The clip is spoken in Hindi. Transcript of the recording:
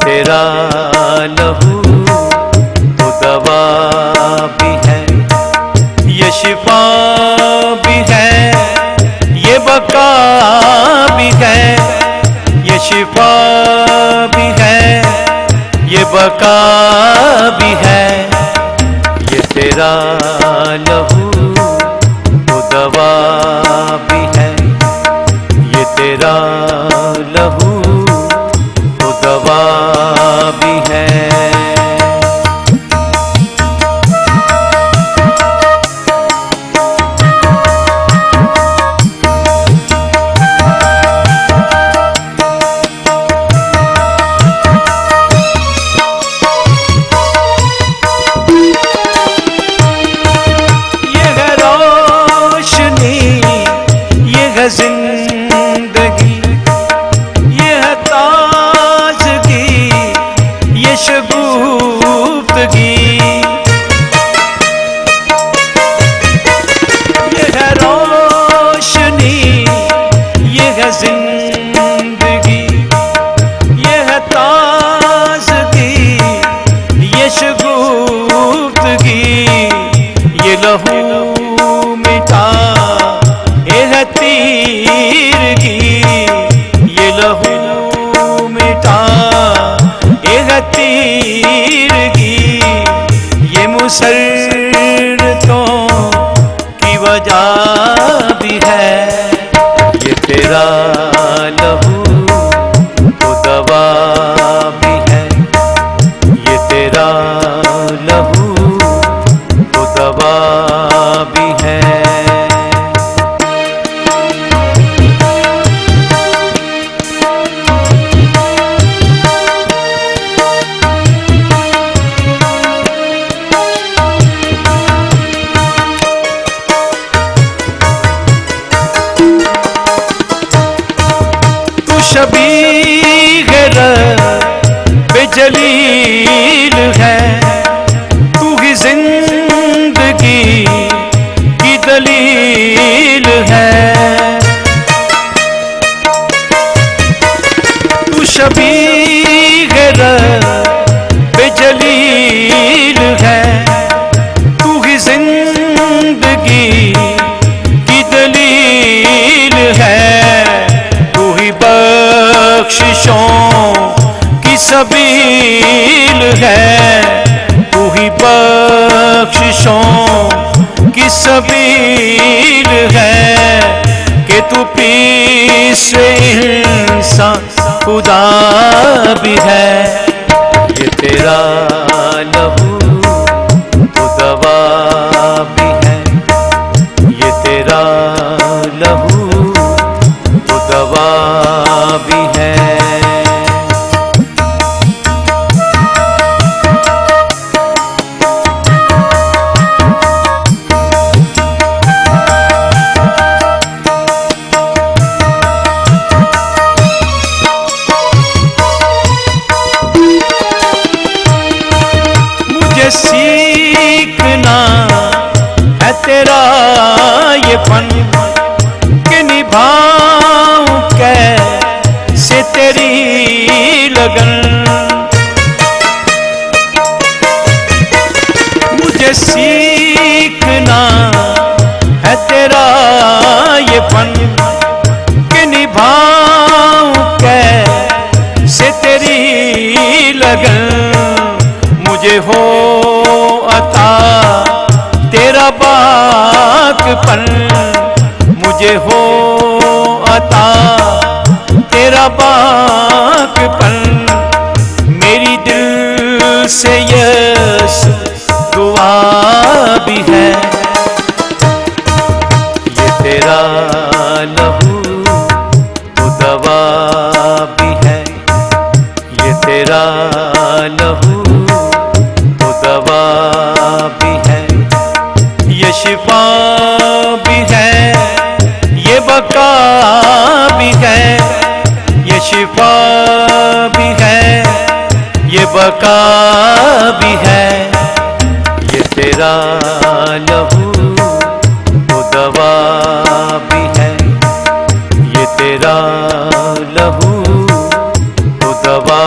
तेरा लहू तो दवा भी है, ये शिफा भी है, ये बका भी है, ये शिफा भी है, ये बका भी है। ये तेरा लहू तो दवा भी है, ये तेरा लहू तो दवा भी है। जिंदगी ये है ताजगी, ये शगुफ्तगी, ये है रोशनी, ये है जिंदगी, ये है ताजगी, ये शगुफ्तगी। ये लहू मिटा तीरगी, ये लहू मिटा तीरगी, ये मुसर्रतों की वजह भी है। ये तेरा लहू तो दवा भी है, ये तेरा लहू तो दवा भी है। शबीह बेजलील है, तू ही जिंदगी की दलील है। तू शबीह बेजलील है, तू ही जिंदगी की दलील है। बख्शिशों की सबील है, तू ही बख्शिशों की सबील है, कि तू पीर से इंसान खुदा भी है। ये तेरा लहू तो दवा भी है, ये तेरा लहू तो दवा भी है। मुझे सीखना है तेरा ये फन, कि निभाऊं कैसे तेरी लगन। मुझे सीखना है तेरा ये फन, कि निभाऊं कैसे तेरी लगन। मुझे हो अता तेरा बाकपन, मुझे हो अता तेरा बाकपन। मेरी दिल से यस दुआ भी है। ये तेरा लहू तो दवा भी है, ये तेरा लहू तो दवा भी है, ये शिफा भी है, ये बका भी है, ये शिफा भी है, ये बका भी है। ये तेरा लहू तो दवा भी है, ये तेरा लहू तो दवा